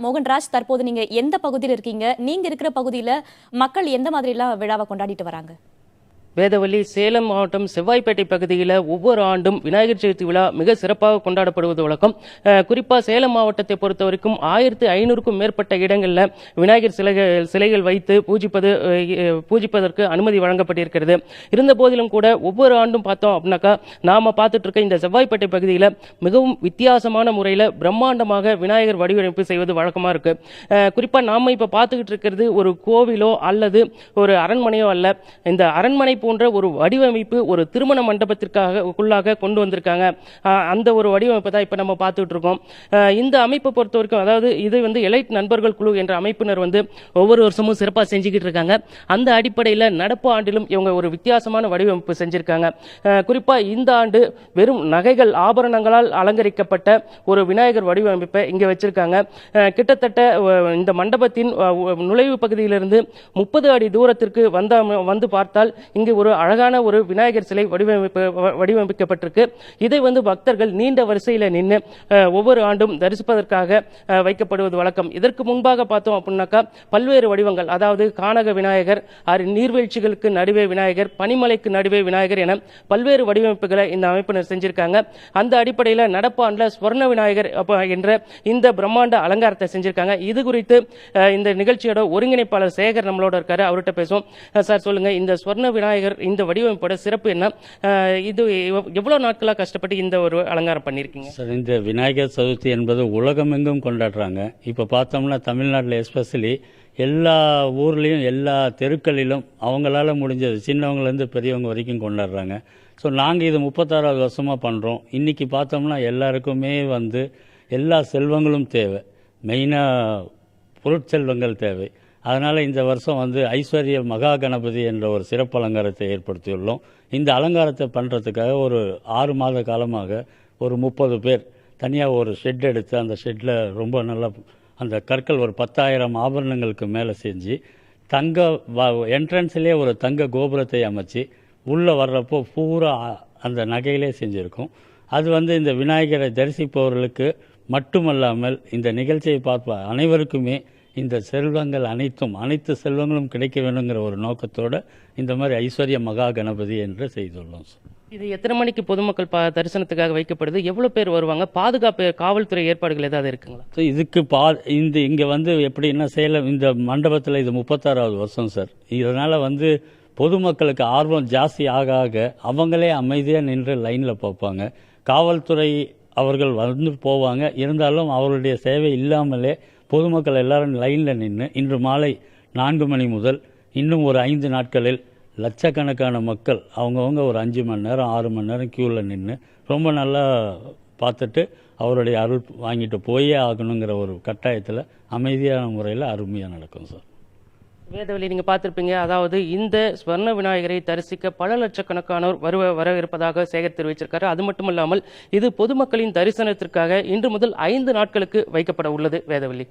மோகன்ராஜ், தற்போது நீங்க எந்த பகுதியில் இருக்கீங்க? நீங்க இருக்கிற பகுதியில மக்கள் எந்த மாதிரி எல்லாம் விழாவை கொண்டாடிட்டு வராங்க? வேதவள்ளி, சேலம் மாவட்டம் செவ்வாய்ப்பேட்டை பகுதியில் ஒவ்வொரு ஆண்டும் விநாயகர் சதுர்த்தி விழா மிக சிறப்பாக கொண்டாடப்படுவது வழக்கம். குறிப்பாக சேலம் மாவட்டத்தை பொறுத்த வரைக்கும் 1500க்கும் மேற்பட்ட இடங்களில் விநாயகர் சிலைகள் வைத்து பூஜிப்பதற்கு அனுமதி வழங்கப்பட்டிருக்கிறது. இருந்த போதிலும் கூட ஒவ்வொரு ஆண்டும் பார்த்தோம் அப்படின்னாக்கா நாம பார்த்துட்டு இருக்க இந்த செவ்வாய்ப்பேட்டை பகுதியில் மிகவும் வித்தியாசமான முறையில் பிரம்மாண்டமாக விநாயகர் வடிவமைப்பு செய்வது வழக்கமாக இருக்கு. குறிப்பாக நாம இப்போ பார்த்துக்கிட்டு இருக்கிறது ஒரு கோவிலோ அல்லது ஒரு அரண்மனையோ அல்ல. இந்த அரண்மனை போன்ற ஒரு வடிவமைப்பு ஒரு திருமண மண்டபத்திற்காக கொண்டு வந்திருக்காங்க. அந்த ஒரு வடிவமைப்பு தான் இப்ப நம்ம பார்த்துட்டு இருக்கோம். இந்த அமைப்பை பொறுத்த வரைக்கும், அதாவது இது எலைட் நண்பர்கள் குழு என்ற அமைப்பினர் ஒவ்வொரு வருஷமும் சிறப்பாக செஞ்சுக்கிட்டு இருக்காங்க. அந்த அடிப்படையில் நடப்பு ஆண்டிலும் இவங்க ஒரு வித்தியாசமான வடிவமைப்பு செஞ்சிருக்காங்க. குறிப்பா இந்த ஆண்டு வெறும் நகைகள் ஆபரணங்களால் அலங்கரிக்கப்பட்ட ஒரு விநாயகர் வடிவமைப்பை இங்க வச்சிருக்காங்க. கிட்டத்தட்ட இந்த மண்டபத்தின் நுழைவு பகுதியிலிருந்து 30 அடி தூரத்திற்கு வந்து பார்த்தால் இங்கு ஒரு அழகான ஒரு விநாயகர் சிலை வடிவமைக்கப்பட்டிருக்கு. இதை பக்தர்கள் நீண்ட வரிசையில் நின்று ஒவ்வொரு ஆண்டும் தரிசிப்பதற்காக வைக்கப்படுவது வழக்கம். இதற்கு முன்பாக பார்த்தோம் அப்படின்னாக்கா பல்வேறு வடிவங்கள், அதாவது கானக விநாயகர், நீர்வீழ்ச்சிகளுக்கு நடுவே விநாயகர், பனிமலைக்கு நடுவே விநாயகர் என பல்வேறு வடிவமைப்புகளை இந்த அமைப்பினர் செஞ்சிருக்காங்க. அந்த அடிப்படையில் நடப்பாண்டில் ஸ்வர்ண விநாயகர் என்ற இந்த பிரம்மாண்ட அலங்காரத்தை செஞ்சிருக்காங்க. இது குறித்து இந்த நிகழ்ச்சியோட ஒருங்கிணைப்பாளர் சேகர் நம்மளோட இருக்காரு, அவர்கிட்ட பேசுவோம். சார் சொல்லுங்க, இந்த ஸ்வர்ண விநாயகர் இந்த வடிவமைப்போட சிறப்பு என்ன? இது எவ்வளவு நாட்களாக கஷ்டப்பட்டு இந்த ஒரு அலங்காரம் பண்ணிருக்கீங்க சார்? இந்த விநாயகர் சதுர்த்தி என்பது உலகமெங்கும் கொண்டாடுறாங்க. இப்ப பார்த்தோம்னா தமிழ்நாட்டில் எஸ்பெஷலி எல்லா ஊர்லேயும் எல்லா தெருக்களிலும் அவங்களால முடிஞ்சது சின்னவங்கலேருந்து பெரியவங்க வரைக்கும் கொண்டாடுறாங்க. ஸோ நாங்கள் இது 36வது வருஷமாக பண்ணுறோம். இன்றைக்கி பார்த்தோம்னா எல்லாருக்குமே எல்லா செல்வங்களும் தேவை, மெயினாக பொருட்செல்வங்கள் தேவை. அதனால் இந்த வருஷம் ஐஸ்வர்ய மகா கணபதி என்ற ஒரு சிறப்பு அலங்காரத்தை ஏற்படுத்தியுள்ளோம். இந்த அலங்காரத்தை பண்ணுறதுக்காக ஒரு 6 மாத காலமாக ஒரு 30 பேர் தனியாக ஒரு ஷெட் எடுத்து அந்த ஷெட்டில் ரொம்ப நல்லா அந்த கற்கள் ஒரு 10,000 ஆபரணங்களுக்கு மேலே செஞ்சு தங்க என்ட்ரன்ஸ்லேயே ஒரு தங்க கோபுரத்தை அமைச்சு உள்ளே வர்றப்போ பூரா அந்த நகையிலே செஞ்சுருக்கோம். அது இந்த விநாயகரை தரிசிப்பவர்களுக்கு மட்டுமல்லாமல் இந்த நிகழ்ச்சியை பார்ப்ப அனைவருக்குமே இந்த செல்வங்கள் அனைத்து செல்வங்களும் கிடைக்க வேண்டுங்கிற ஒரு நோக்கத்தோடு இந்த மாதிரி ஐஸ்வர்ய மகா கணபதி என்று செய்துள்ளோம். இது எத்தனை மணிக்கு பொதுமக்கள் தரிசனத்துக்காக வைக்கப்படுது? எவ்வளோ பேர் வருவாங்க? பாதுகாப்பு காவல்துறை ஏற்பாடுகள் ஏதாவது இருக்குங்களா? ஸோ இதுக்கு இங்கே எப்படின்னா சேலம் இந்த மண்டபத்தில் இது 36வது வருஷம் சார். இதனால் பொதுமக்களுக்கு ஆர்வம் ஜாஸ்தி ஆக ஆக அவங்களே அமைதியாக நின்று லைனில் பார்ப்பாங்க. காவல்துறை அவர்கள் போவாங்க. இருந்தாலும் அவருடைய சேவை இல்லாமலே பொதுமக்கள் எல்லாரும் லைனில் நின்று இன்று மாலை 4 மணி முதல் இன்னும் ஒரு 5 நாட்களில் லட்சக்கணக்கான மக்கள் அவங்கவுங்க ஒரு 5 மணி நேரம் 6 மணி நேரம் க்யூவில் நின்று ரொம்ப நல்லா பார்த்துட்டு அவருடைய அருள் வாங்கிட்டு போயே ஆகணுங்கிற ஒரு கட்டாயத்தில் அமைதியான முறையில் அருமையாக நடக்கும் சார். வேதவழி, நீங்க பார்த்திருப்பீங்க, அதாவது இந்த ஸ்வர்ண விநாயகரை தரிசிக்க பல லட்சக்கணக்கானோர் வர இருப்பதாக சேகர் தெரிவிச்சிருக்காரு. அது மட்டும் இல்லாமல் இது பொதுமக்களின் தரிசனத்திற்காக இன்று முதல் 5 நாட்களுக்கு வைக்கப்பட உள்ளது. வேதவழி.